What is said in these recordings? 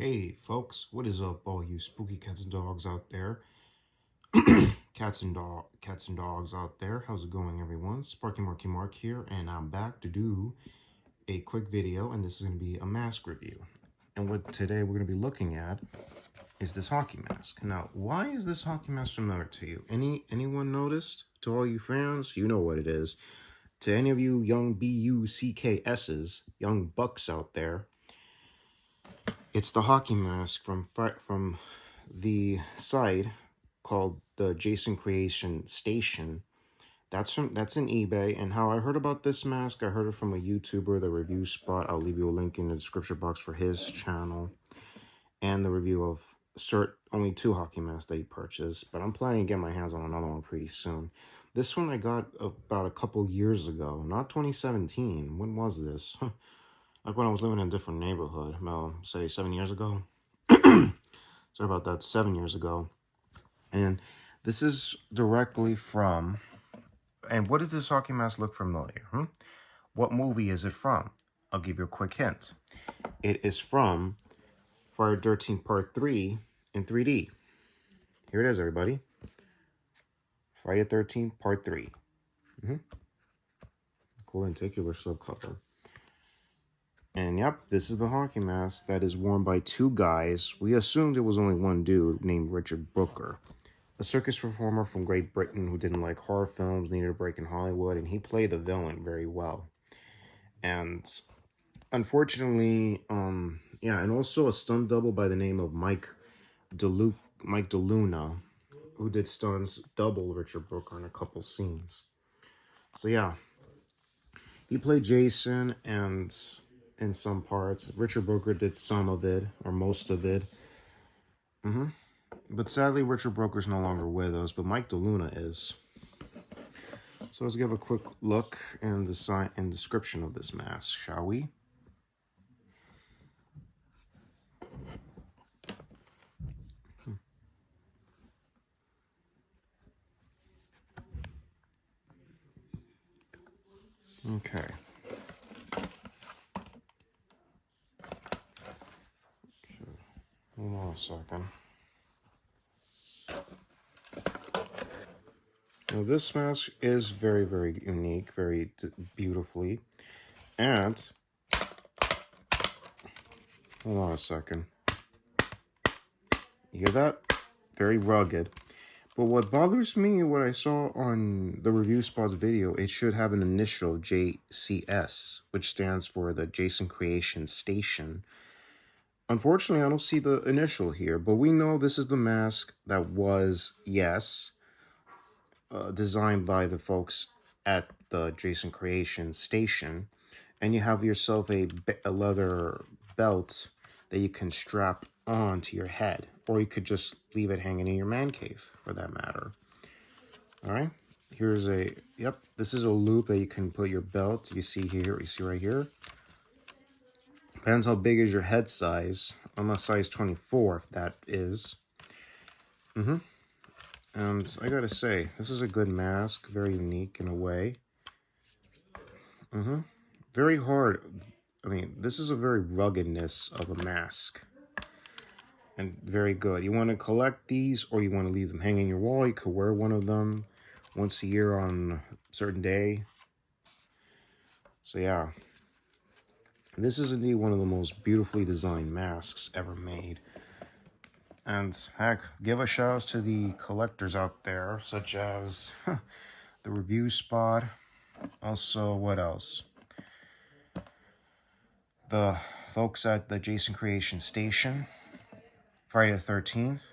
Hey folks, what is up all you spooky cats and dogs out there? Cats and dogs out there. How's it going everyone? Sparky Marky Mark here, and I'm back to do a quick video, and this is going to be a mask review. And what today we're going to be looking at is this hockey mask. Now, why is this hockey mask familiar to you? Anyone noticed? To all you fans, you know what it is. To any of you young BUCKSs, young bucks out there, it's the hockey mask from the site called the Jason Creation Station. That's in eBay. And how I heard about this mask, I heard it from a YouTuber, the review spot. I'll leave you a link in the description box for his channel and the review of only 2 hockey masks that he purchased. But I'm planning to get my hands on another one pretty soon. This one I got about a couple years ago, not 2017. When was this? Like when I was living in a different neighborhood, well, say 7 years ago. Sorry about that, 7 years ago. And this is directly from, and what does this hockey mask look familiar? What movie is it from? I'll give you a quick hint. It is from Friday the 13th Part 3 in 3D. Here it is, everybody. Friday the 13th Part 3. Cool lenticular subcover. And yep, this is the hockey mask that is worn by 2 guys. We assumed it was only one dude named Richard Booker, a circus performer from Great Britain who didn't like horror films, needed a break in Hollywood, and he played the villain very well. And unfortunately, and also a stunt double by the name of Mike DeLuna, who did stunts double Richard Booker in a couple scenes. So yeah, he played Jason, and in some parts, Richard Booker did some of it, or most of it. But sadly, Richard Booker's no longer with us, but Mike DeLuna is. So let's give a quick look and design and description of this mask, shall we? Okay. Hold on a second. Now this mask is very, very unique, very beautifully, and hold on a second. You hear that? Very rugged. But what bothers me, what I saw on the review spot's video, it should have an initial JCS, which stands for the Jason Creation Station. Unfortunately, I don't see the initial here, but we know this is the mask that was, yes, designed by the folks at the Jason Creation Station. And you have yourself a leather belt that you can strap onto your head, or you could just leave it hanging in your man cave, for that matter. All right, here's this is a loop that you can put your belt. You see right here. Depends how big is your head size. I'm a size 24, if that is. And I gotta say, this is a good mask, very unique in a way. Very hard. I mean, this is a very ruggedness of a mask. And very good. You want to collect these, or you want to leave them hanging in your wall. You could wear one of them once a year on a certain day. So yeah, this is indeed one of the most beautifully designed masks ever made. And heck, give a shout out to the collectors out there, such as the review spot. Also, what else? The folks at the Jason Creation Station, Friday the 13th.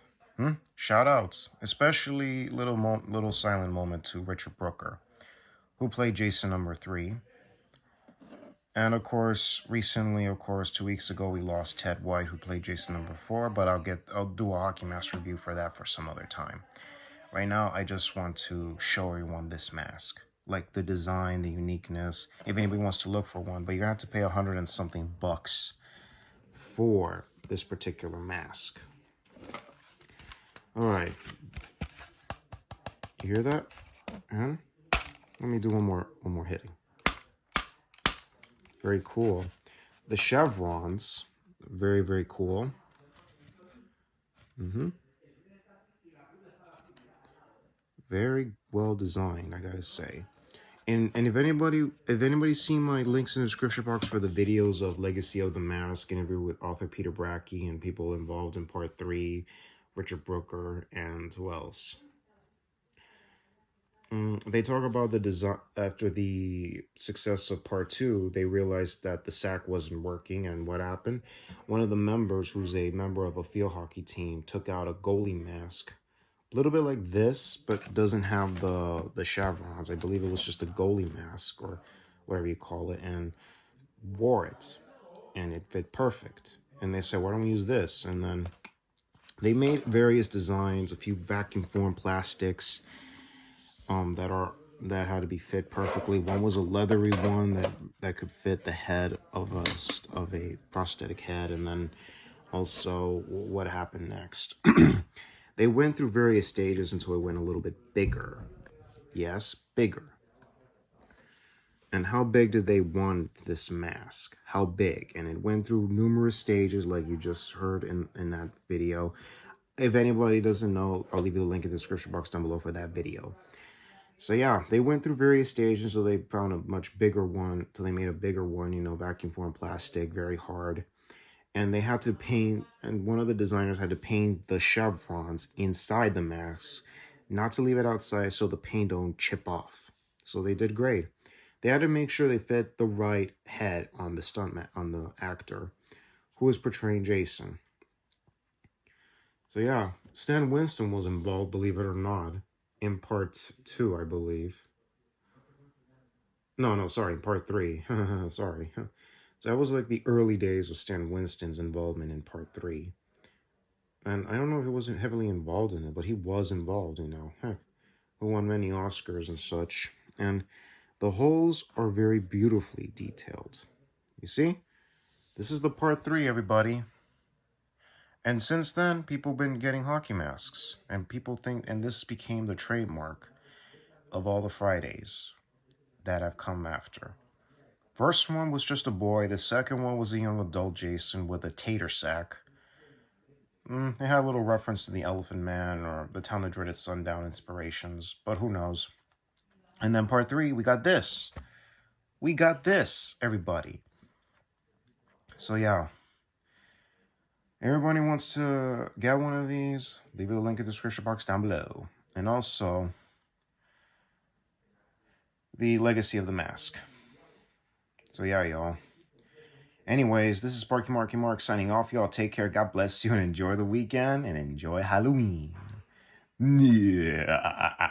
Shout outs, especially little silent moment to Richard Booker, who played Jason number 3. And of course, recently, 2 weeks ago, we lost Ted White, who played Jason number 4. But I'll do a hockey mask review for that for some other time. Right now, I just want to show everyone this mask, like the design, the uniqueness. If anybody wants to look for one, but you're gonna have to pay $100 and something for this particular mask. All right, you hear that? And let me do one more hitting. Very cool. The chevrons, very, very cool. Very well designed, I gotta say. And if anybody's seen my links in the description box for the videos of Legacy of the Mask, interview with author Peter Bracke and people involved in part 3, Richard Brooker, and who else? They talk about the design. After the success of part 2, they realized that the sack wasn't working, and what happened? One of the members, who's a member of a field hockey team, took out a goalie mask, a little bit like this, but doesn't have the chevrons. I believe it was just a goalie mask or whatever you call it, and wore it, and it fit perfect. And they said, "Why don't we use this?" And then they made various designs, a few vacuum formed plastics, that had to be fit perfectly. One was a leathery one that could fit the head of a prosthetic head, and then also what happened next. They went through various stages until it went a little bit bigger. Yes, bigger. And how big did they want this mask? How big? And it went through numerous stages, like you just heard in that video. If anybody doesn't know, I'll leave you the link in the description box down below for that video. So yeah, they went through various stages, so they found a much bigger one, so they made a bigger one, vacuum formed plastic, very hard. And they had to paint, and one of the designers had to paint the chevrons inside the mask, not to leave it outside so the paint don't chip off. So they did great. They had to make sure they fit the right head on the stuntman, on the actor who was portraying Jason. So yeah, Stan Winston was involved, believe it or not, in part 2, I believe. No, sorry, in part 3. Sorry. So that was like the early days of Stan Winston's involvement in part 3. And I don't know if he wasn't heavily involved in it, but he was involved, Heck, he won many Oscars and such. And the holes are very beautifully detailed. You see? This is the part 3, everybody. And since then, people have been getting hockey masks. And people think, and this became the trademark of all the Fridays that have come after. First one was just a boy. The second one was a young adult Jason with a tater sack. It had a little reference to the Elephant Man or the Town That Dreaded Sundown inspirations, but who knows. And then part 3, we got this. We got this, everybody. So yeah. Everybody wants to get one of these, leave a link in the description box down below. And also, the Legacy of the Mask. So yeah, y'all. Anyways, this is Sparky Marky Mark signing off. Y'all take care. God bless you and enjoy the weekend and enjoy Halloween. Yeah.